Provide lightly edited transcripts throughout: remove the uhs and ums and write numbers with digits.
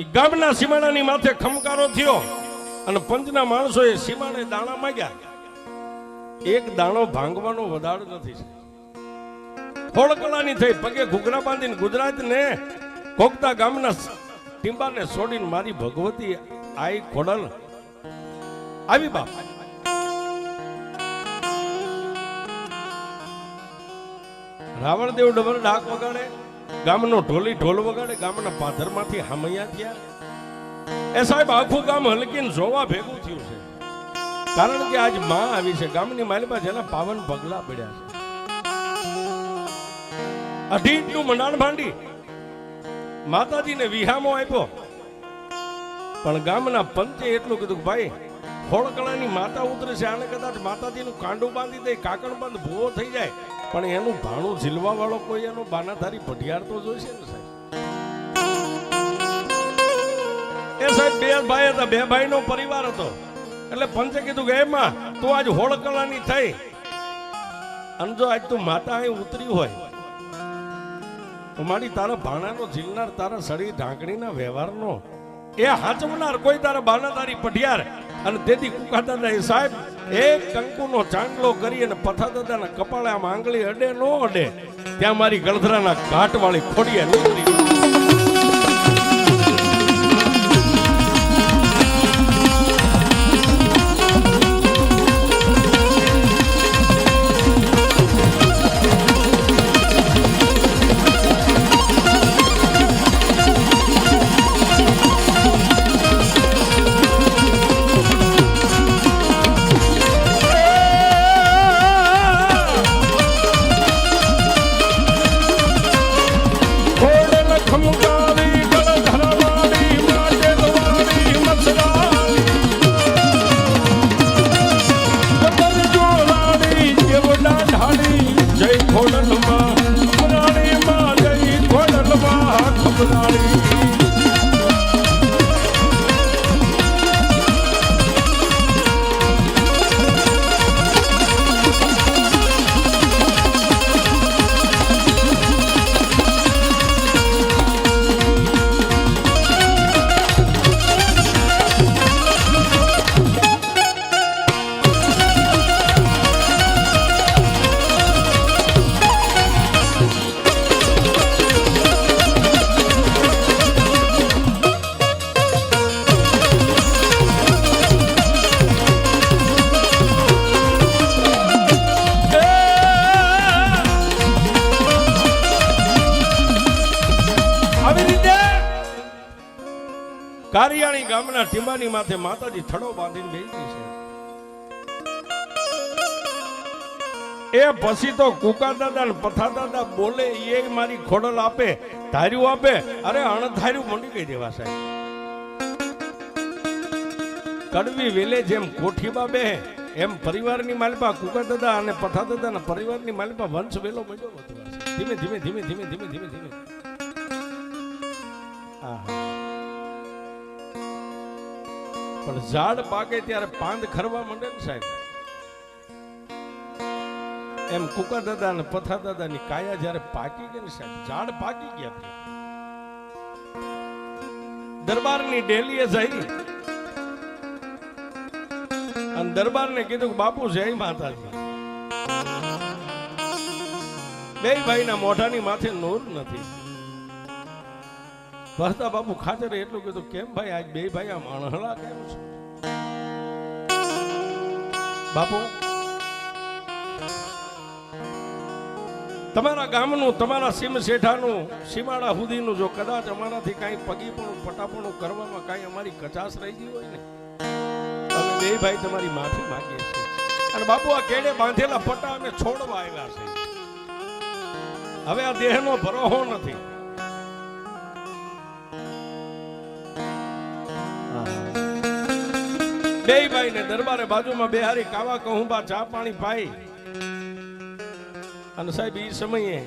એ ગામના સીમાડાની માથે ખમકારો થયો અને પંચના માણસોએ સીમાડે દાણા માંગ્યા. એક દાણો ભાંગવાનો વધાર નથી. હોળકલાની થઈ પગે ઘૂઘરા બાંધીને ગુજરાત ને કોકતા ગામના ટીંબાને છોડીને મારી ભગવતી આઈ ખોડલ આવી બાપ. રાવણદેવ ડબર ડાક વગાડે, ગામનો ઢોલી ઢોલ વગાડે, ગામના પાથરમાંથી હામૈયા થયા. એ સાહેબ આખું ગામ હલકીને જોવા ભેગું થયું છે. કારણ કે આજ માં આવી છે ગામની માલિપા, જેના પાવન પગલા પડ્યા છે. અઢીનું મંડાણ ભાંડી માતાજીને વિહામો આપ્યો, પણ ગામના પંચે એટલું કીધું કે ભાઈ હોળકળાની માતા ઉતરે છે, આને કદાચ માતાજીનું કાંડું બાંધી દે, કાકણ બંધ ભૂવો થઈ જાય, પણ એનું ભાણું ઝીલવા વાળો કોઈ એનો બાનાધારી ભટિયાર તો જોઈશે ને સાહેબ. એ સાહેબ બે ભાઈ હતા, બે ભાઈનો પરિવાર હતો. એટલે પંચે કીધું કે એમાં તું આજ હોળકળાની થઈ અને જો આજ તું માતા અહીં ઉતરી હોય તો મારી તારા ભાણાનો ઝીલનાર, તારા શરીર ઢાંકણીના વ્યવહારનો એ હાચવનાર કોઈ તારા બાનાધારી પઢિયાર. અને તેથી કુકા દાદા એ સાહેબ એક કંકુનો ચાંદલો કરી અને પથા દાદાના કપાળે આમ આંગળી અડે નો અડે ત્યાં મારી ગળધરાના ઘાટ વાળી ખોડીએ નીકળી. કારિયાણી ગામના ટીંબાની માથે માતાજી થડો બાંધીને બેસી છે. એ પછી તો કુકા દાદા ને પથા દાદા બોલે એ મારી ખોડલ આપે, ધાર્યું આપે, અરે અણધાર્યું મંડી ગઈ દેવા સાહેબ. કડવી વેલે જેમ કોઠીબા બે એમ પરિવારની માલિપા કુકા દાદા અને પથા દાદાના પરિવારની માલિપા વંશ વેલો મળ્યો હતો. ધીમે ધીમે ધીમે ધીમે ધીમે ધીમે ધીમે પણ ઝાડ પાકે ત્યારે પાંદ ખરવા માંડે ને સાહેબ, એમ કુકા દાદા અને પથા દાદાની કાયા જ્યારે પાકી ગઈ ને સાહેબ, ઝાડ પાકી ગયા. દરબારની ડેલીએ જઈ અને દરબારને કીધું કે બાપુ જય માતાજી. બે ભાઈના મોઢાની માથે નૂર નથી. ભરતા બાપુ ખાચરે એટલું કીધું કેમ ભાઈ આજ બે ભાઈ આમ અણહળા કેમ છે? બાપુ તમારા ગામનું, તમારા સીમ શેઠાનું, સીમાડા સુધીનું જો કદાચ અમારાથી કાંઈ પગીપણું પટાપણું કરવામાં કાંઈ અમારી કચાશ રહી ગઈ હોય ને, અમે બે ભાઈ તમારી માફી માંગીએ છીએ. અને બાપુ આ કેડે બાંધેલા પટ્ટા અમે છોડવા આવ્યા છે. હવે આ દેહનો ભરોહો નથી. બે ભાઈ ને દરબારે બાજુમાં બેહારી કાવા કહુંબા ચા પાણી પાઈ અને સાહેબ એ સમયે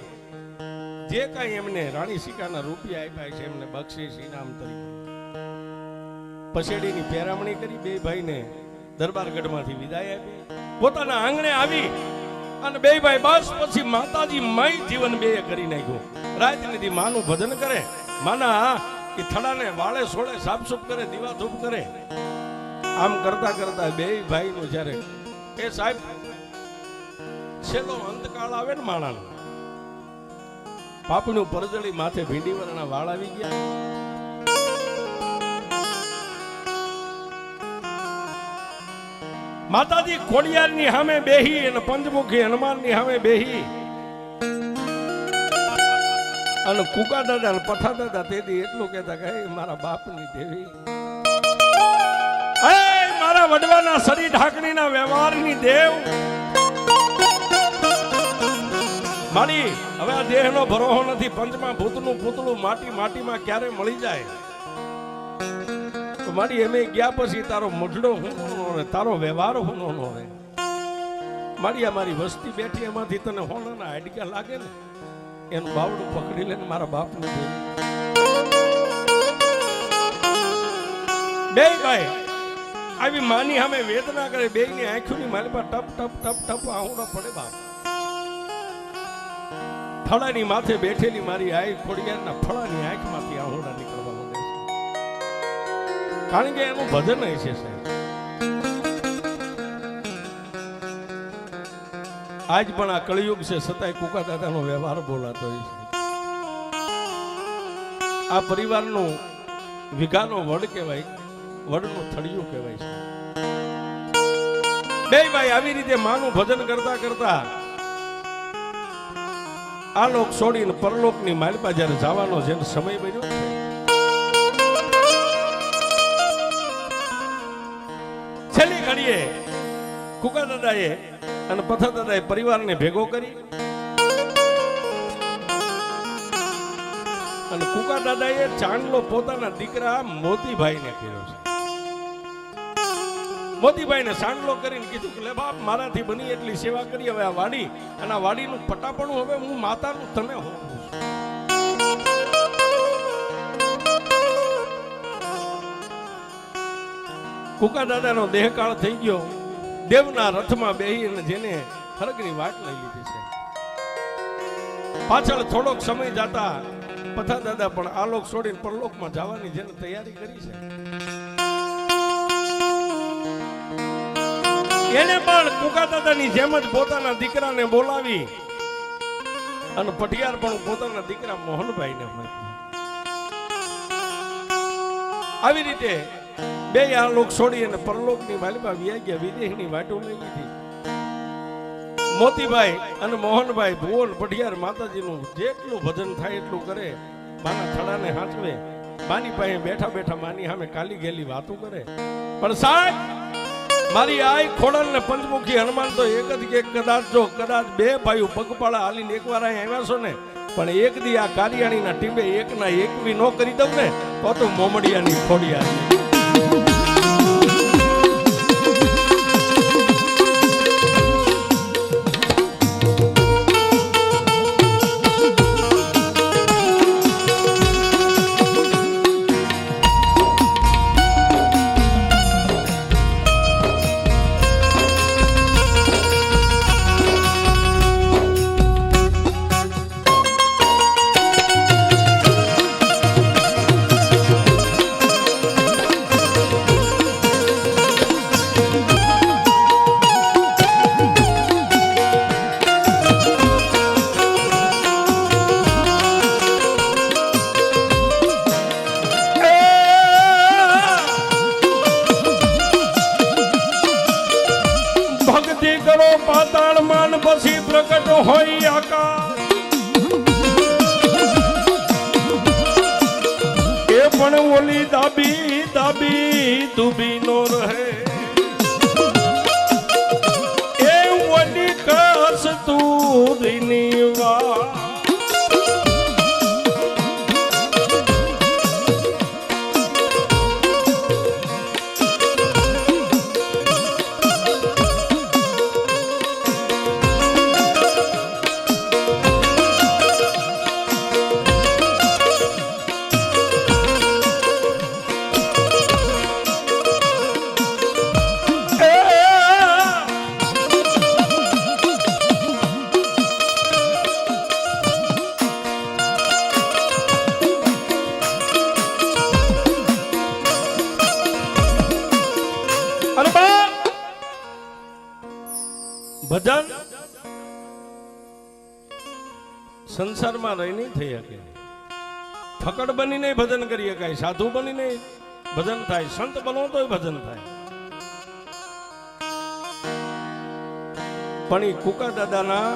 જે કઈ એમને રાણી સિકાના રૂપિયા આપ્યા છે એમને બક્ષિસ ઇનામ તરીકે પછેડીની પેરામણી કરી. બે ભાઈને દરબારગઢમાંથી વિદાય આપી, પોતાના આંગણે આવી અને બે ભાઈ બસ પછી માતાજી મય જીવન બે કરી નાખ્યું. રાજનીતિ માનું ભજન કરે, માના એ થડાને વાળે સોળે સાફસૂફ કરે, દીવા ધૂપ કરે. આમ કરતા કરતા બે ભાઈ નું જ્યારે એ સાહેબ છેલ્લો અંતકાળ આવે ને માણાનો, પાપનું પરજળી માથે ભીંડીવરના વાળ આવી ગયા. માતાજી ખોડિયારની સામે બેહી અને પંચમુખી હનુમાનની સામે બેહી અને કુકા દાદા ને પથા દાદા તેથી એટલું કહેતા કે મારા બાપની દેવી, મારા વડવાના શરીર ઢાકણીના વ્યવહારની દેવ, મારી હવે આ દેહનો ભરોહો નથી. પંચમા ભૂતનું પૂતળું માટીમાં ક્યારે મળી જાય તો મારી એમે ગયા પછી તારો મઢડો હું રે, તારો વ્યવહાર હું નો રે. મારી આ મારી વસ્તી બેઠી એમાંથી તને હોનાના હાડકા લાગે ને એનું બાવડું પકડી લે ને મારા બાપનું દે. બે ભાઈ આવી માની સામે વેદના કરે, બે ની આંખોની મારી પર ટપ ટપ ટપ ટપ આહુડા પડે. બાપ ફળાની માથે બેઠેલી મારી આઈ ખોડિયારના ફળાની આંખમાંથી આહુડા નીકળવા માંડે છે, કારણ કે એનું ભજન છે સાહેબ. આજ પણ આ કળિયુગ છે છતાંય કુકા દાદાનો વ્યવહાર બોલાતો હોય છે. આ પરિવારનું વિઘાનો વડ કહેવાય, વડનું થળિયું કહેવાય છે. બે ભાઈ આવી રીતે માનું ભજન કરતા કરતા આ લોક છોડીને પરલોકની માલિપા જ્યારે જવાનો જેનો સમય બન્યો છે, છેલ્લી ઘડીએ કુકા દાદાએ અને પથા દાદાએ પરિવારને ભેગો કરી અને કુકા દાદાએ ચાંદલો પોતાના દીકરા મોતીભાઈને કર્યો છે. મોતીભાઈને ચાંદલો કરીને કીધું કે લે બાપ, મારાથી બની એટલી સેવા કરી, હવે આ વાડી અને આ વાડીનું પટાપણું હવે હું માતાનું તને હોવું છું. કુકા દાદાનો દેહકાળ થઈ ગયો. દેવના રથમાં બેહી અને જેને ફરકની વાટ લઈ લીધી છે. પાછળ થોડોક સમય જતા પથા દાદા પણ આલોક છોડીને પરલોકમાં જવાની જેને તૈયારી કરી છે, એને પણ કુકા દાદાની જેમ જ પોતાના દીકરાને બોલાવી અને પટિયાર પણ પોતાના દીકરા મોહનભાઈને મળ્યું. આવી રીતે બે આ લોક છોડી અને પરલોકની માલિકા વ્યા ગયા, વિદેહની વાટો લઈ લીધી. મોતીભાઈ અને મોહનભાઈ ભુવન પઢિયાર માતાજીનું જેટલું ભજન થાય એટલું કરે, માના થડાને હાચવે, માની પાસે બેઠા બેઠા માની સામે કાલી ગેલી વાતો કરે. પણ સાહેબ મારી આઈ ખોડલ ને પંચમુખી હનુમાન તો એક જ કે કદાચ બે ભાઈઓ પગપાળા હાલીને એકવાર અહીં આવ્યા છો ને, પણ એક દી આ કારિયાણીના ટીમે એકના એકવી નો કરી દઉં ને તો મોમડિયાની ખોડિયાર. પાતાળ માન પછી પ્રગટ હોય આકાશ, એ પણ ઓલી દાબી દાબી ડૂબી નો રહે, એ ઓલી કસ્તુરીની વાત. ભજન સંસારમાં રહી નહીં થઈ શકે. ફકડ બનીને ભજન કરી શકાય, સાધુ બનીને ભજન થાય, સંત બનો તોય ભજન થાય. પણ એ કુકા દાદાના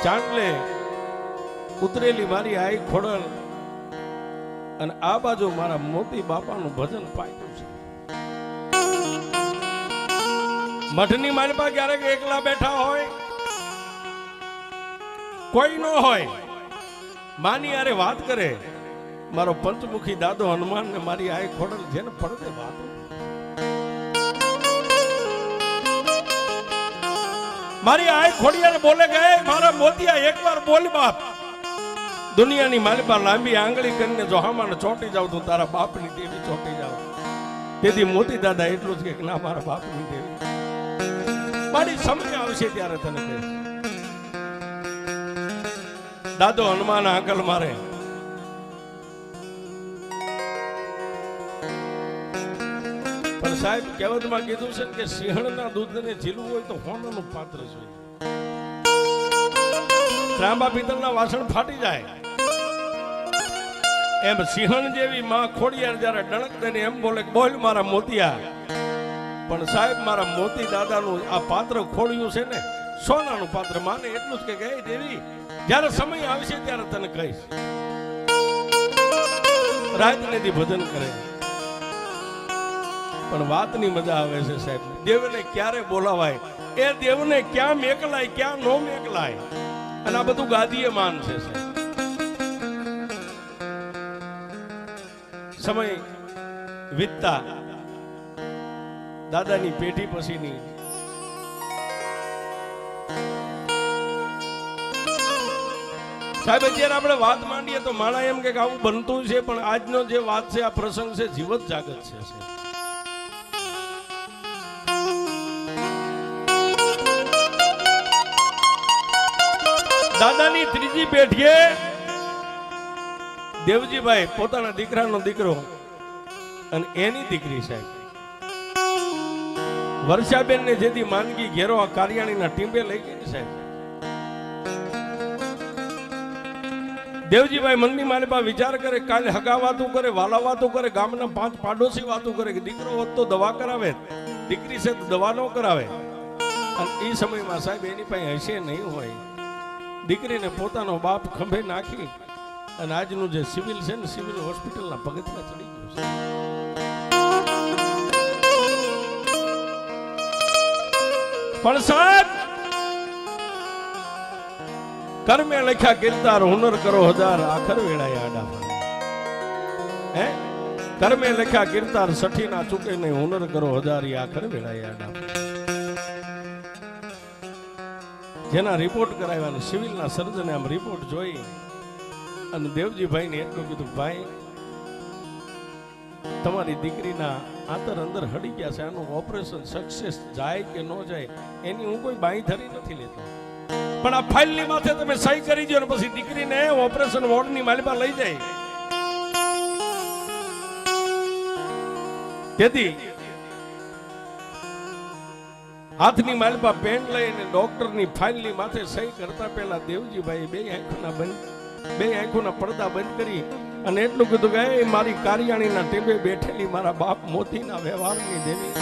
ચાંદલે ઉતરેલી મારી આઈ ખોડલ અને આ બાજુ મારા મોતી બાપાનું ભજન પાયું છે. મઠની માલપા ક્યારેક એકલા બેઠા હોય, કોઈ ન હોય, માની યારે વાત કરે. મારો પંચમુખી દાદો હનુમાન ને મારી આઈ ખોડલ જેને પડદે વાતો. મારી આઈ ખોડિયાને બોલે ગયે મારા મોતિયા એકવાર બોલ બાપ. દુનિયાની માલપા લાંબી આંગળી કરીને જો હામાને ચોંટી જાવ તું તારા બાપની દેવી ચોંટી જાવ. તેથી મોતી દાદા એટલું જ કે ના મારા બાપની દેવી મારી સમય આવશે ત્યારે તને કહે. દાદો હનુમાન આંકલ મારે. પણ સાહેબ કહેવતમાં કીધું છે કે સિંહણના દૂધને ઝીલવું હોય તો હોનાનું પાત્ર છે. ત્રાંબા પિત્તળના વાસણ ફાટી જાય એમ સિંહણ જેવી માં ખોડિયાર જ્યારે ડણક દઈને એમ બોલે બોલ મારા મોતિયા. પણ સાહેબ મારા મોતી દાદાનું આ પાત્ર ખોડિયું છે ને સોનાનું પાત્ર. માને એટલું જ કે દેવી જ્યારે સમય આવશે ત્યારે તને કહીશ. રાતનેથી ભજન કરે પણ વાતની મજા આવે છે સાહેબ. દેવને ક્યારે બોલાવાય, એ દેવને ક્યાં મેકલાય ક્યાં નો મેકલાય, અને આ બધું ગાદીએ માન છે સાહેબ. સમય વીતતા દાદાની પેઢી પછીની સાહેબ અત્યારે આપણે વાત માંડીએ તો માણા એમ કે આવું બનતું છે, પણ આજનો જે વાત છે આ પ્રસંગ છે જીવત જાગત છે. દાદાની ત્રીજી પેઢીએ દેવજીભાઈ પોતાના દીકરાનો દીકરો અને એની દીકરી સાહેબ વર્ષાબેન ને જેથી માંદગી ઘેરો આ કાર્યાણીના ટીંબે લઈ ગઈ સાહેબ. દેવજીભાઈ મનની માલિપા વિચાર કરે, કાલે હગા વાતું કરે, વાલા વાતું કરે, ગામના 5 પાડોશી વાતું કરે કે દીકરો હોત તો દવા કરાવે, દીકરી છે તો દવા ન કરાવે. અને એ સમયમાં સાહેબ એની પાસે હશે નહીં હોય. દીકરીને પોતાનો બાપ ખંભે નાખી અને આજનું જે સિવિલ છે ને સિવિલ હોસ્પિટલના પગથિયા ચડી ગયું છે. પણ સાહેબ કર્મે લખ્યા કિરદાર હુનર કરો હજાર આખર વેળાએ આડા ફરે. હે કર્મે લખ્યા કિરદાર સઠી ના ચૂકે નહીં, હુનર કરો હજાર આખર વેળાએ આડા ફરે. જેના રિપોર્ટ કરાવ્યા સિવિલના સર્જને આમ રિપોર્ટ જોઈ અને દેવજીભાઈને એટલું કીધું, ભાઈ તમારી દીકરીના આંતર અંદર હડી ગયા છે, આનું ઓપરેશન સક્સેસ જાય કે ન જાય એની હું કોઈ બાઈ ધરી નથી લેતો, પણ આ ફાઇલની માથે તમે સહી કરી દો ને પછી દીકરીને ઓપરેશન વોર્ડની માલિપા લઈ જાય. તેથી હાથની માલિપા પેન લઈને ડોક્ટરની ફાઇલની માથે સહી કરતા પહેલા દેવજીભાઈ બે આંખોના પડદા બંધ કરી અને એટલું કીધું કે મારી કાર્યાણીના ટેબે બેઠેલી મારા બાપ મોતીના વ્યવહારની દેવી,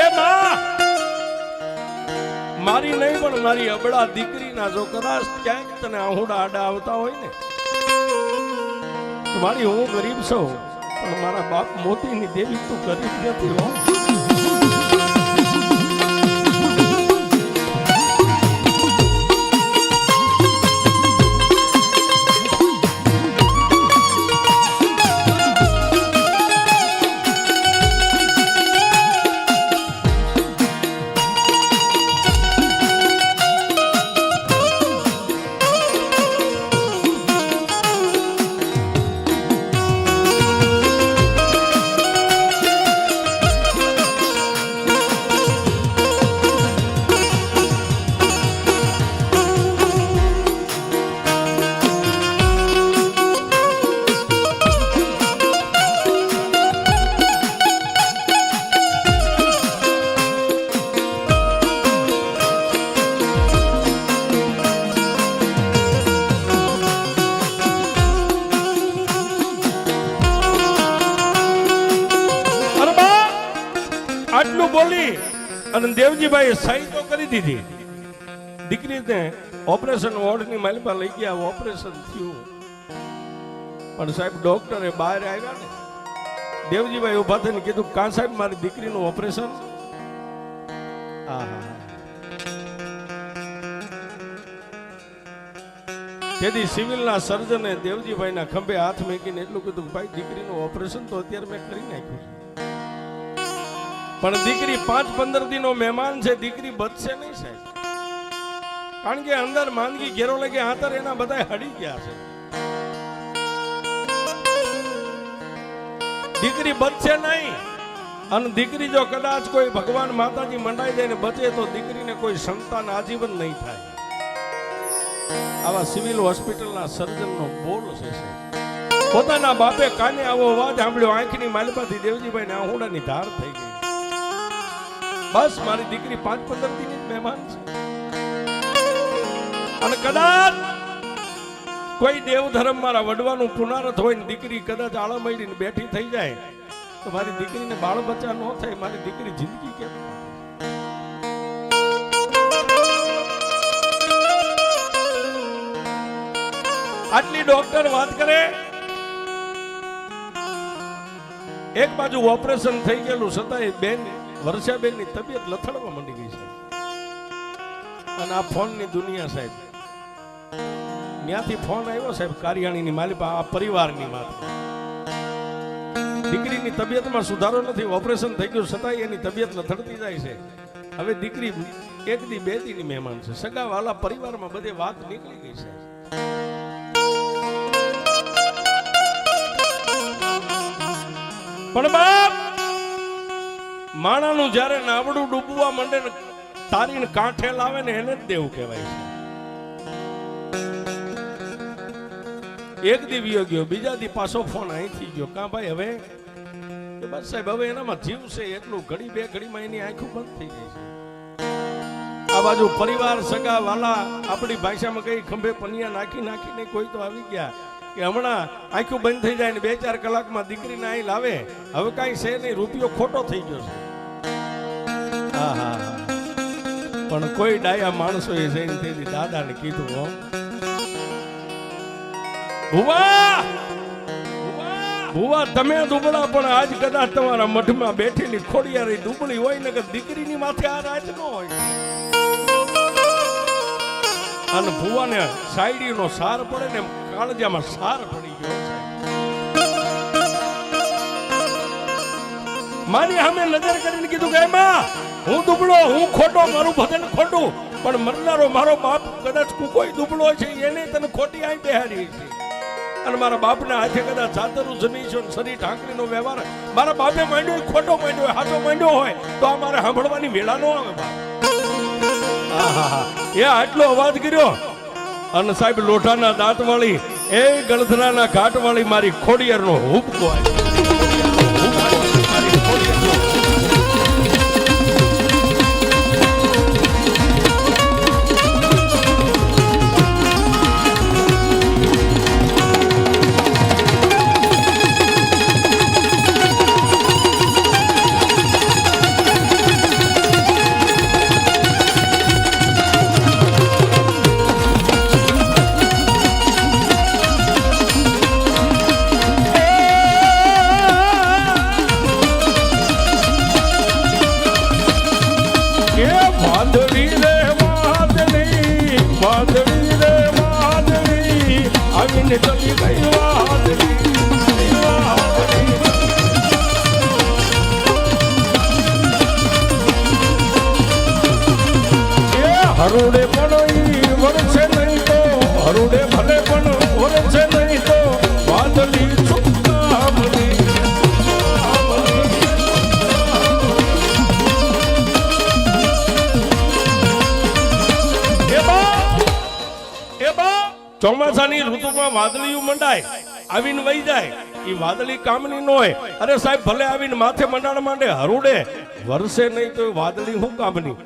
એ માં મારી નહીં પણ મારી અબળા દીકરીના જો કદાચ ક્યાંક તને આહુડા આડા આવતા હોય ને તો મારી હું ગરીબ છું, પણ મારા બાપ મોતીની દેવી તું ગરીબ નથી હો. બોલી અને દેવજીભાઈ સહી તો કરી દીધી. દીકરીને ઓપરેશન વોર્ડની માલિકા લઈ ગયા, ઓપરેશન થયું. પણ સાહેબ ડોક્ટરે બહાર આવ્યા ને, દેવજીભાઈ ઉભા થઈને કીધું, કાં સાહેબ મારી દીકરીનું ઓપરેશન? તેથી સિવિલના સર્જને દેવજીભાઈના ખંભે હાથ મૂકીને એટલું કીધું, ભાઈ દીકરીનું ઓપરેશન તો અત્યારે મેં કરી નાખ્યું છે, પણ દીકરી 5-15 દિનનો મહેમાન છે, દીકરી બચશે નહીં સાહેબ. કારણ કે અંદર માંદગી ઘેરો લગે આતર એના બધા હડી ગયા છે. દીકરી બચશે નહીં. અને દીકરી જો કદાચ કોઈ ભગવાન માતાજી મંડાઈ દે ને બચે તો દીકરીને કોઈ સંતાન આજીવન નહીં થાય. આવા સિવિલ હોસ્પિટલના સર્જનનો બોલ છે. પોતાના બાપે કાને આવો અવાજ સાંભળ્યો, આંખની માલપાથી દેવજીભાઈ ને આહુડાની ધાર થઈ ગઈ. બસ મારી દીકરી 5-15 દિનની મહેમાન છે. અને કદાચ કોઈ દેવ ધર્મ મારા વડવાનું પુનરાવર્ત હોય ને દીકરી કદાચ આળા મળીને બેઠી થઈ જાય તો મારી દીકરીને બાળ બચ્ચા ન થાય, મારી દીકરી જિંદગી કેમ? આટલી ડોક્ટર વાત કરે, એક બાજુ ઓપરેશન થઈ ગયેલું છતાંય બેન વર્ષાબેન ની તબિયત લથડવા માંડી ગઈ છે. અને આ ફોન ની દુનિયા સાહેબ, ત્યાંથી ફોન આવ્યો સાહેબ કારિયાણીની માલિકા, આ પરિવારની માતા. દીકરીની તબિયતમાં સુધારો નથી, ઓપરેશન થઈ ગયું છતાંય એની તબિયત લથડતી જાય છે. હવે દીકરી 1 દી 2 દીની મહેમાન છે. સગા વાલા પરિવારમાં બધે વાત નીકળી ગઈ છે. પણ બાપ, માણાનું જ્યારે નાવડું ડૂબવા માંડે ને તારીને કાંઠે લાવે ને એને જ દેવ કહેવાય છે. એક દી વિયો ગયો, બીજા દી પાછો ફોન અહીંથી ગયો, કાં ભાઈ હવે? બસ સાહેબ હવે એનામાં જીવ છે એટલું, ઘડી 2 ઘડીમાં એની આંખો બંધ થઈ ગઈ છે. આ બાજુ પરિવાર સગા વાલા આપણી ભાષામાં કઈ ખંભે પનિયા નાખીને કોઈ તો આવી ગયા કે હમણાં આંખો બંધ થઈ જાય ને 2-4 કલાકમાં દીકરીને અહીં લાવે. હવે કાંઈ છે નહીં, રૂપિયો ખોટો થઈ ગયો છે. પણ કોઈ ડાયા માણસોએ જઈને તેથી દાદાને કીધું, હો ભુવા તમે દુબળા પણ આજ કદાચ તમારા મઠમાં બેઠેલી ખોડિયારી દુબળી હોય ને કે દીકરીની માથે આ રાજ ન હોય. અને ભુવાને સાયડીનો સાર પડે ને કાળજામાં સાર પડી ગયો. મારી સામે નજર કરીને કીધું કે એમાં હું દુબળો, હું ખોટો, મારું ભજન ખોટું, પણ મરનારો મારો બાપ કદાચ કોઈ દુબળો છે એને તને ખોટી આઈ બેહારી છે. અને મારા બાપના હાથે કદાચ સાતરું જમી છે, શરીર ઢાંકણીનો વ્યવહાર મારા બાપે માંડ્યો હોય, ખોટો માંડ્યો હોય, હાચો માંડ્યો હોય તો આ મારે સાંભળવાની વેળા ન આવે બાપ. એ આટલો અવાજ કર્યો અને સાહેબ લોઢાના દાંત વાળી, એ ગળધરાના ઘાટ વાળી મારી ખોડિયારનો હુબકો આવ્યો. ચલી ગઈ હરુડે પણ વરસે નહીં તો, હરુડે ભલે પણ વરસે નહીં તો વાદળી છુપામણી. ચોમાસાની ઋતુમાં વાદળીઓ મંડાય, આવીને વહી જાય, એ વાદળી કામની ન હોય. અરે સાહેબ ભલે આવીને માથે મંડાણ માંડે, હરુડે વરસે નહીં તો વાદળી શું કામની?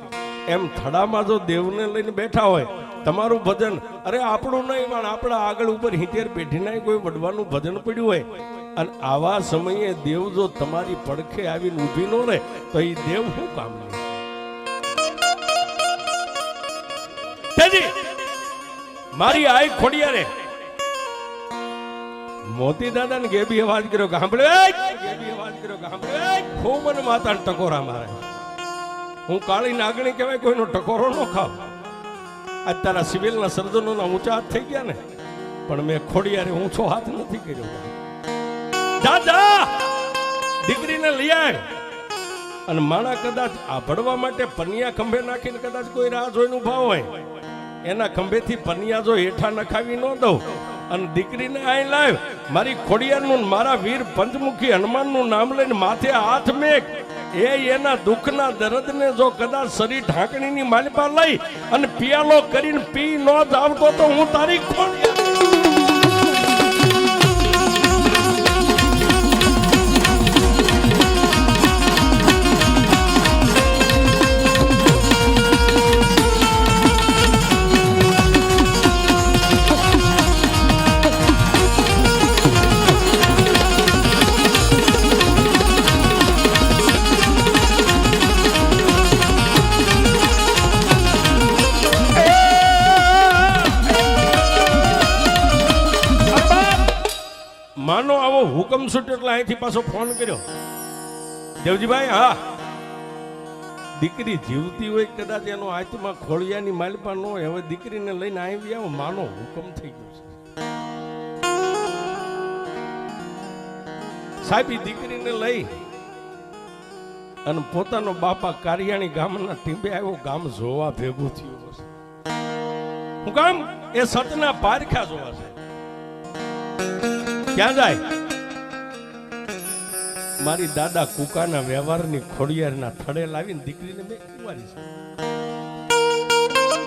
એમ થડામાં જો દેવને લઈને બેઠા હોય તમારું ભજન, અરે આપણું નહીં પણ આપણા આગળ ઉપર 70 પેઢીના કોઈ વડવાનું ભજન પડ્યું હોય, અને આવા સમયે દેવ જો તમારી પડખે આવીને ઊભી ન રહે તો એ દેવ શું કામ નહીં? મારી આઈ ખોડિયારે મોતી દાદા ને ગેબી અવાજ કર્યો, ગેબી અવાજ કર્યો, ખૂબ મને માતાને ટકોરા મારે. હું કાળી નાગણી કહેવાય, કોઈનો ટકોરો ન ખાવ. આજ તારા સિવિલના સર્જનોના ઊંચા હાથ થઈ ગયા ને, પણ મેં ખોડિયારે ઊંચો હાથ નથી કર્યો. દાદા દીકરીને લઈ આવ, અને માણા કદાચ આ ભડવા માટે પનિયા ખંભે નાખીને કદાચ કોઈ રાહ જોઈને ઉભા હોય, એના ખંભેથી પનિયા જો હેઠા નખાવી ન દઉં અને દીકરીને અહીં લાવ, મારી ખોડિયારનું મારા વીર પંચમુખી હનુમાનનું નામ લઈને માથે હાથ મેક, એના દુઃખના દર્દને જો કદાચ શરીર ઢાંકણીની માલિપા લઈ અને પિયાલો કરીને પી ન જાવતો તો હું તારી ખોડિયાર. માનો આવો હુકમ છૂટ્યો એટલે અહીંથી પાછો ફોન કર્યો, દેવજીભાઈ હા દીકરી જીવતી હોય કદાચ એનો આત્મા ખોળિયાની માલિપા ન હોય, હવે દીકરીને લઈને આવી આવો, માનો હુકમ થઈ ગયો છે. સાહેબ દીકરીને લઈ અને પોતાનો બાપા કારિયાણી ગામના ટીંબે આવ્યો, ગામ જોવા ભેગું થયું છે. હું કામ એ સતના પારખા જોવા છે. ક્યાં જાય? મારી દાદા કુકાના વ્યવહારની ખોડિયારના થડે લાવીને દીકરીને મેં કુંવારી છે.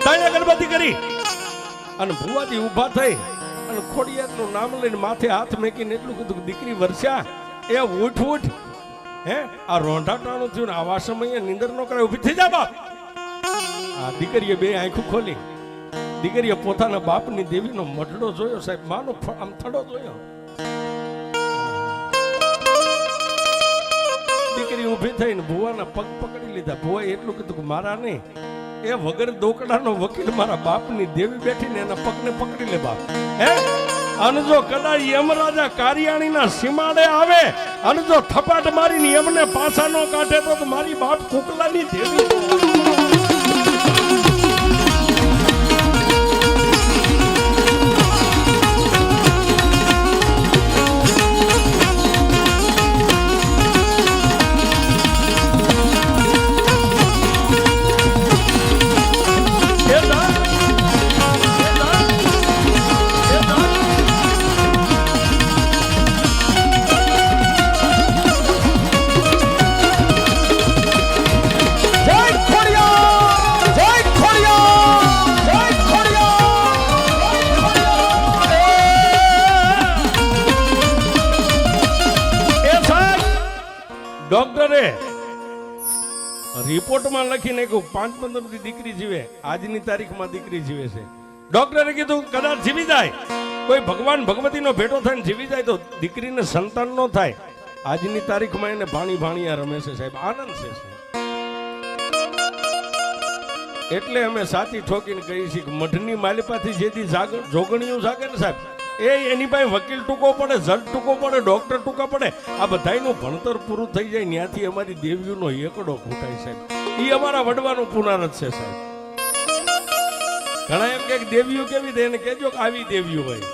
તાણે અગરબત્તી કરી અને ભુવાજી ઊભા થઈ અને ખોડિયારનું નામ લઈને માથે હાથ મેકીને એટલું કીધું, દીકરી વર્ષા એ ઉઠ ઉઠ, હે આ રોંઢાટાણું થયું ને આવા સમયે નીંદર નો કરે, ઊભી થઈ જા બાપ. આ દીકરીએ બે આંખો ખોલી, દીકરીએ પોતાના બાપની દેવીનો મઢડો જોયો સાહેબ, માનો આમ થડો જોયો. દીકરી ઊભી થઈને ભુવાના પગ પકડી લીધા. ભુવાએ એટલું કીધું કે મારા નહીં, એ વગર દોકડાનો વકીલ મારા બાપની દેવી બેઠીને એના પગને પકડી લે બાપ. હે અને જો કદાચ યમરાજા કારિયાણીના સીમાડે આવે અને જો થપાટ મારીને એમને પાછા નો કાઢે તો મારી બાપ કુકલાની દેવી. ડોક્ટરે રિપોર્ટમાં લખી નાખ્યું 5-15 દી દીકરી જીવે, આજની તારીખમાં દીકરી જીવે છે. ડોક્ટરે કીધું કદાચ જીવી જાય, કોઈ ભગવાન ભગવતીનો ભેટો થઈને જીવી જાય તો દીકરીને સંતાન ન થાય. આજની તારીખમાં એને ભાણિયા રમે છે સાહેબ, આનંદ છે. એટલે અમે સાચી ઠોકીને કહીએ છીએ કે મઢની માલિપાથી જેથી જોગણીઓ જાગે ને સાહેબ, એની પાસે વકીલ ટૂંકો પડે, જજ ટૂંકો પડે, ડોક્ટર ટૂંકા પડે, આ બધાનું ભણતર પૂરું થઈ જાય, ત્યાંથી અમારી દેવીઓનો એકડો ફૂટાય સાહેબ. એ અમારા વડવાનું પુનરાજ છે સાહેબ. ઘણા એમ કે દેવીઓ કેવી દે, એને કહેજો કે આવી દેવીઓ હોય.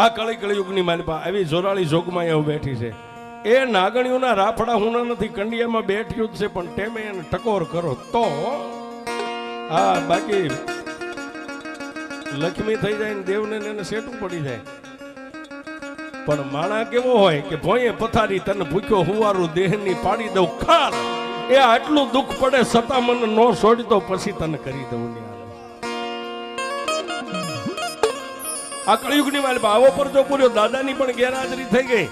આ કળિયુગની માલિપા આવી જોરાળી જોગમાં એવું બેઠી છે. એ નાગણીઓના રાફડા હુના નથી, કંડિયામાં બેઠ્યું જ છે, પણ ટેમે એને ટકોર કરો તો હા, બાકી લક્ષ્મી થઈ જાય ને દેવને એને સેટું પડી જાય. પણ માણા કેવો હોય કે ભોંયે પથારી તને ભૂખ્યો હુવારું દેહની પાડી દઉં ખાર, એ આટલું દુઃખ પડે છતાં મને નો છોડી તો પછી તને કરી દઉં. આ કળિયુગની માલિપા આવો પર જો પૂર્યો, દાદાની પણ ગેરહાજરી થઈ ગઈ.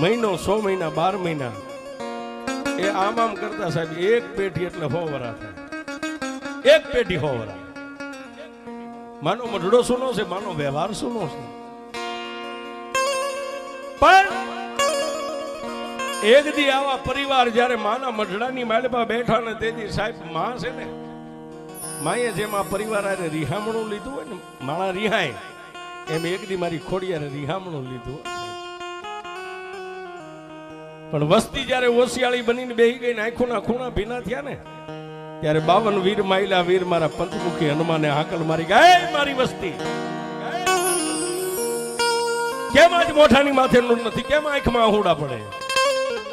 મહિનો 100 મહિના 12 મહિના એ આમ કરતા સાહેબ એક પેઢી એટલે 100 વરા થાય. એક પેઢી 100 વરા. માનો મઢડો સુનો છે, માનો વ્યવહાર સુનો છે. પણ એક દી આવા પરિવાર જ્યારે માના મઢડાની માલપા બેઠા ને તેથી સાહેબ માં છે ને, માએ જેમ આ પરિવાર આરે રિહામણું લીધું હોય ને, માણા રિહાય એમ એક દી મારી ખોડિયારે રિહામણું લીધું. પણ વસ્તી જ્યારે ઓશિયાળી બનીને બેહી ગઈ ને આંખોના ખૂણા ભીના થયા ને, ત્યારે 52 વીર માયલા વીર મારા પંચમુખી હનુમાને હાકલ મારી ગઈ, મારી વસ્તી કેમ આજ મોઢાની માથે નૂર નથી, કેમ આંખમાં આહુડા પડે?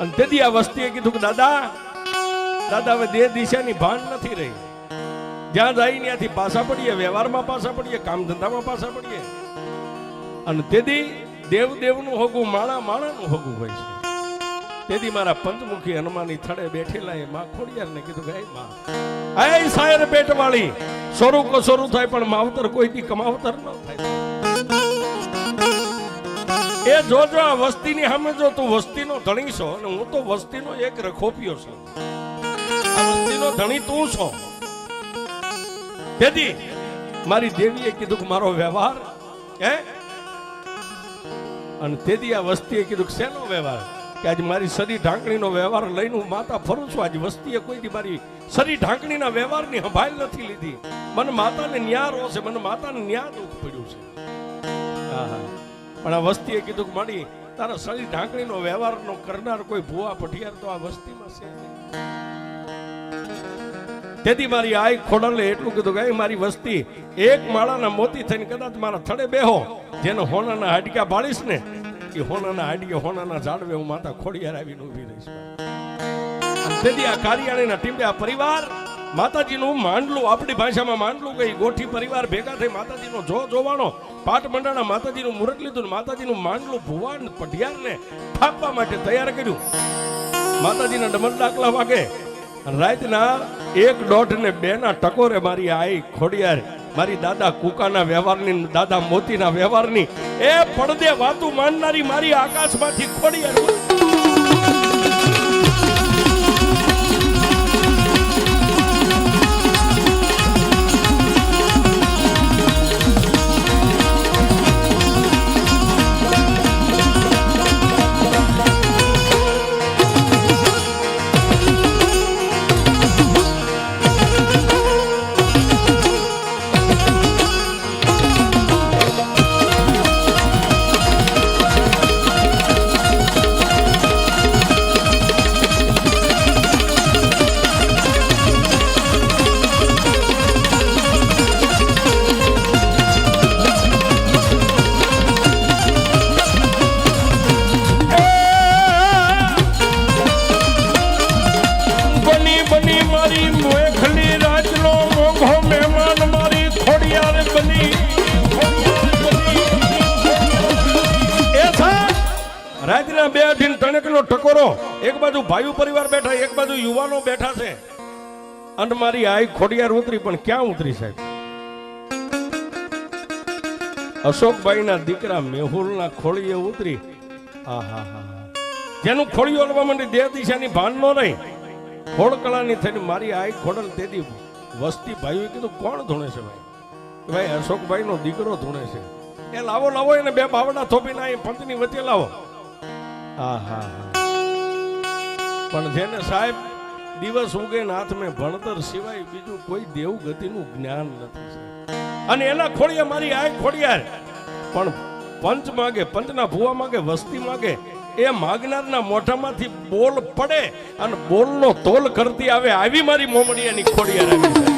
અને તેથી આ વસ્તીએ કીધું કે દાદા હવે દેહ દિશાની ભાન નથી રહી. જ્યાં જાય ત્યાંથી પાછા પડીએ, વ્યવહારમાં પાછા પડીએ, કામ ધંધામાં પાછા પડીએ. અને તેથી દેવનું હોગું માણાનું હોગું હોય છે. તેથી મારા પંચમુખી હનુમાનની થડે બેઠેલા એ માં ખોડિયારને કીધું કે માં એ સાયર પેટવાળી સોરું થાય પણ માવતર કોઈ દી કમાવતર ન થાય. એ જોજો આ વસ્તીની સામે જો તું વસ્તીનો ધણી છો અને હું તો વસ્તીનો એક રખોપિયો છું. આ વસ્તીનો ધણી તું છો. તેથી મારી દેવીએ કીધું કે મારો વ્યવહાર હે, અને તેથી આ વસ્તીએ કીધું કે શેનો વ્યવહાર? કે આજે મારી સરી ઢાંકણીનો વ્યવહાર લઈને હું માતા ફરું છું. આજે વસ્તીએ કોઈ દી મારી સરી ઢાંકણીના વ્યવહારની સંભાળ નથી લીધી. મને માતાને ન્યા રોશે, મને માતાને ન્યા દુઃખ પડ્યું છે. પણ આ વસ્તીએ કીધું કે મારી તારા સરી ઢાંકણીનો વ્યવહારનો કરનાર કોઈ ભુવા પઢિયાર તો આ વસ્તીમાં છે. તેથી મારી આઈ ખોડલે એટલું કીધું કે મારી વસ્તી એક માળાના મોતી થઈને કદાચ મારા થડે બેહો, જેને હોનાના હાડકા બાળીશ ને એ હોનાના હાડીએ હોનાના ઝાડવે હું માતા ખોડિયાર આવીને ઊભી રહીશ. તેથી આ કારિયાણીના ટીંબે આ પરિવાર માતાજીનું માંડલું, આપણી ભાષામાં માંડલું કઈ, ગોઠી પરિવાર ભેગા થઈ માતાજીનો જોવાનો પાટ મંડાણા માતાજીનું મુહૂર્ત લીધું ને માતાજીનું માંડલું ભુવાન પઢિયારને થાપવા માટે તૈયાર કર્યું. માતાજીના ડમર ડાકલા વાગે રાતના 1, 1:30 ને 2 ના ટકોરે મારી આઈ ખોડિયાર મારી દાદા કુકાના વ્યવહારની, દાદા મોતીના વ્યવહારની એ પડદે વાતું માનનારી મારી આકાશમાંથી ખોડિયાર રાતના 2 3 ટકોરો, એક બાજુ ભાઈઓ પરિવાર બેઠા, એક બાજુ યુવાનો બેઠા છે. અને મારી આઈ ખોડિયાર ઉતરી, પણ ક્યાં ઉતરી સાહેબ? અશોકભાઈના દીકરા મેહુલના ખોળીએ ઉતરી. જેનું ખોળીઓ લેવા માંડી દેહ દિશાની ભાન નો રહી, ખોળકળાની થઈને મારી આઈ ખોડલ તેથી વસ્તી ભાઈઓએ કીધું કોણ ધૂણે છે ભાઈ? ભાઈ અશોકભાઈ નો દીકરો ધૂણે છે. એ લાવો એને 2 બાવડા થોપીને આ પંચની વચ્ચે લાવો. પણ જેને સાહેબ દિવસ ઉગે ને હાથમાં ભણતર સિવાય બીજું કોઈ દેવ ગતિનું જ્ઞાન નથી. અને એના ખોડિયા મારી આય ખોડિયાર પણ પંચ માગે, પંચના ભુવા માગે, વસ્તી માગે, એ માગનારના મોઢામાંથી બોલ પડે અને બોલનો તોલ કરતી આવે, આવી મારી મોમડિયાની ખોડિયાર આવી.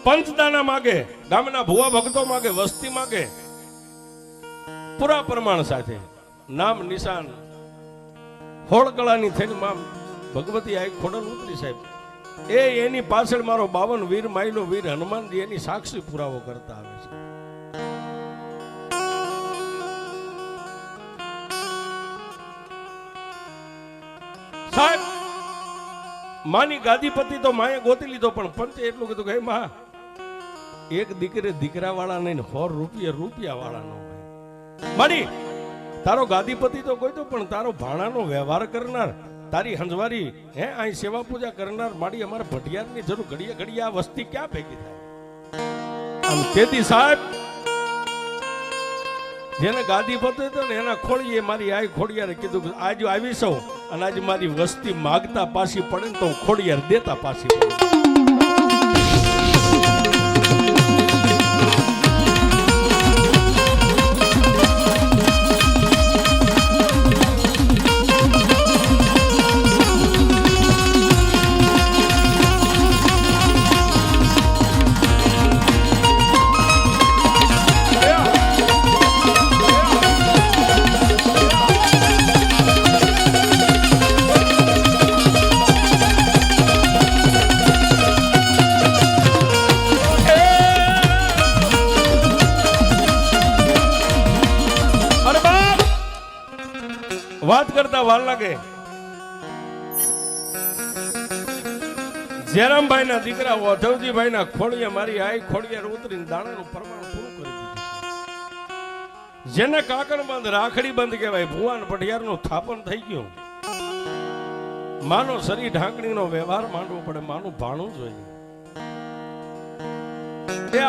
પંચદાના માગે, ગામના ભુવા ભક્તો માગે, વસ્તી માગે, પૂરા પ્રમાણ સાથે નામ નિશાન હોળકળાની થઈને માં ભગવતી આ ખોડલ ઉતરી સાહેબ. એની પાછળ મારો 52 વીર માયલો વીર હનુમાનજી એની સાક્ષી પુરાવો કરતા આવે છે. સાહેબ માની ગાદીપતિ તો માએ ગોતી લીધો, પણ પંચે એટલું કીધું કે હે માં, એક દીકરે દીકરા વાળા નહીં, 100 રૂપિયા વાળા નો ભાઈ. મારી તારો ગાદીપતિ તો કોઈ તો, પણ તારો ભાણાનો વ્યવહાર કરનાર, તારી હંજવારી અહીં સેવા પૂજા કરનાર મારી અમારા ભટિયારની જરૂર ઘડીએ ઘડીએ આ વસ્તી ક્યાં ભેગી થાય. અને તેથી સાહેબ જેને ગાદીપતિ હતો ને એના ખોડીએ મારી આ ખોડિયારે કીધું કે આજ આવી સૌ અને આજે મારી વસ્તી માગતા પાછી પડે ને તો ખોડિયાર દેતા પાછી પડે. વાત કરતા વાર લાગે. જયરામભાઈ ના દીકરા ઓધવજીભાઈ ના ખોડિયા મારી આઈ ખોડિયાર ઉતરીને દાણાનું પ્રમાણ પૂરું કરી દીધું. જેને કાકણ બંધ રાખડી બંધ કહેવાય, ભુવાન પઢિયારનું થાપન થઈ ગયું. માનો શરીર ઢાંકણીનો વ્યવહાર માંડવો પડે, માનું ભાણું જોઈએ.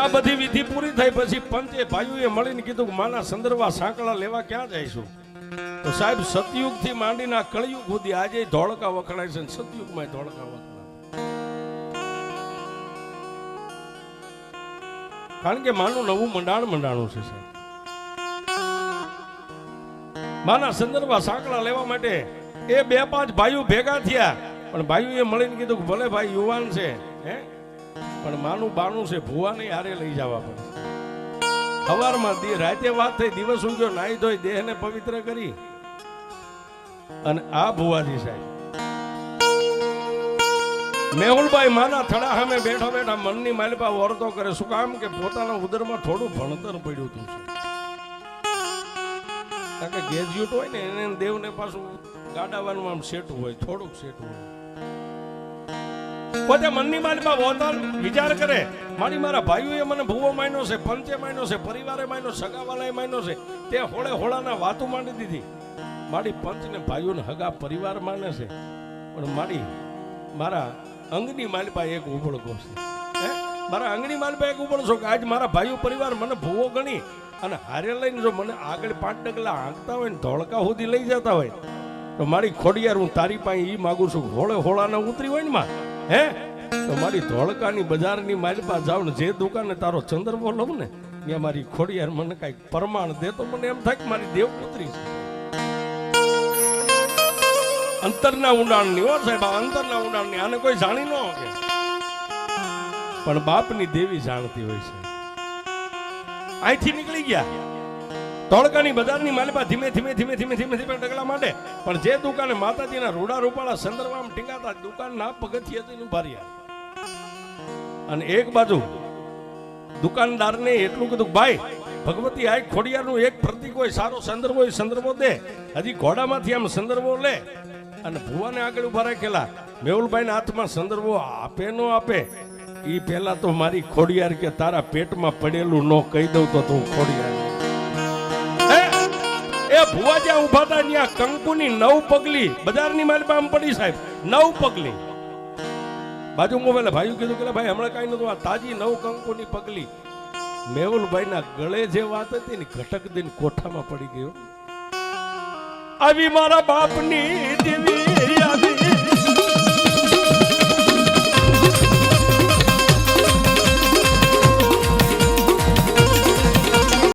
આ બધી વિધિ પૂરી થઈ પછી પંચે ભાઈઓએ મળીને કીધું કે માના સંદર્ભા સાંકળા લેવા ક્યાં જઈશું? તો સાહેબ સતયુગ થી માંડીને આ કળયુગ સુધી આજે ધોળકા વખણાય છે, સતયુગમાં ધોળકા વખણાય. કારણ કે માનું નવું મંડાણું છે સાહેબ. માના સંદર્ભમાં સાંકળા લેવા માટે એ 2-5 ભાઈઓ ભેગા થયા, પણ ભાઈઓએ મળીને કીધું કે ભલે ભાઈ યુવાન છે પણ માનું બાણું છે, ભુવાને હારે લઈ જવા પડે. સવારમાં રાતે વાત થઈ, દિવસ ઉગ્યો, નાઈ ધોઈ દેહને પવિત્ર કરી અને આ ભુવાજી સાહેબ મેહુલભાઈ માના થડા સામે બેઠા બેઠા મનની માલિપા વર્તો કરે. શું કામ કે પોતાના ઉદરમાં થોડું ભણતર પડ્યું હતું. કારણ કે ગ્રેજ્યુએટ હોય ને એને દેવને પાછું ગાડાવાનું આમ સેટું હોય, થોડુંક સેટું હોય. પોતે મનની માલિપા વર્તન વિચાર કરે, મારી મારા ભાઈઓએ મને ભૂવો માન્યો છે, પંચે માન્યો છે, પરિવારે માન્યો, સગાવાલાએ માન્યો છે, તે હોળે હોળાના વાતો માંડી દીધી. મારી પંચ ને ભાઈઓને હગા પરિવાર માને છે, પણ મારા અંગની માલિપા એક ઉબળકો છે. મારા અંગની માલિપા એક ઉબળશો કે આજ મારા ભાઈઓ પરિવાર મને ભૂવો ગણી અને હારે લઈને જો મને આગળ 5 ડગલા આંકતા હોય ને ધોળકા સુધી લઈ જતા હોય તો મારી ખોડિયાર હું તારી પાસે ઈ માગુ છું, હોળે હોળાના ઉતરી હોય ને માં તો મારી ધોળકાની બજારની માલિપા જાવ ને જે દુકાને તારો ચંદ્રવો લઉં ને ત્યાં મારી ખોડિયાર મને કઈક પ્રમાણ દે તો મને એમ થાય કે મારી દેવ પુત્રી છે. અંતરના ઊંડાણની હો સાહેબ, અંતરના ઊંડાણની. આને કોઈ જાણી ન શકે, પણ બાપની દેવી જાણતી હોય છે. અહીંથી નીકળી ગયા ધોળકાની બજારની માલિપા ધીમે ધીમે ડગલા માંડે, પણ જે દુકાને માતાજીના રૂડા રૂપાળા સંદર્ભામ ટીંગાતા દુકાનના પગથિયે ઉભા રહ્યા. અને એક બાજુ દુકાનદારને એટલું કીધું, ભાઈ ભગવતી આ ખોડિયારનું એક પ્રતીક હોય, સારો સંદર્ભ હોય, સંદર્ભો દે. હજી ઘોડામાંથી આમ સંદર્ભો લે અને ભુવાને આગળ ઉભા રાખેલા. મેહુલભાઈના હાથમાં સંદર્ભો આપે નો આપે ઈ પહેલા તો મારી ખોડિયાર કે તારા પેટમાં પડેલું નો કહી દઉં તો તું ખોડિયાર. એ ભુવા જ્યાં ઉભા હતા ત્યાં કંકુની 9 પગલી બજારની માલિપા આમ પડી સાહેબ, 9 પગલી. બાજુ મોબાઈલ ભાઈ કીધું કે ભાઈ હમણાં કઈ નતું, આ તાજી 9 કંકુની પગલી મેહુલભાઈ ના ગળે જે વાત હતી ને ઘટક દિન કોઠામાં પડી ગયો. આવી મારા બાપની દેવી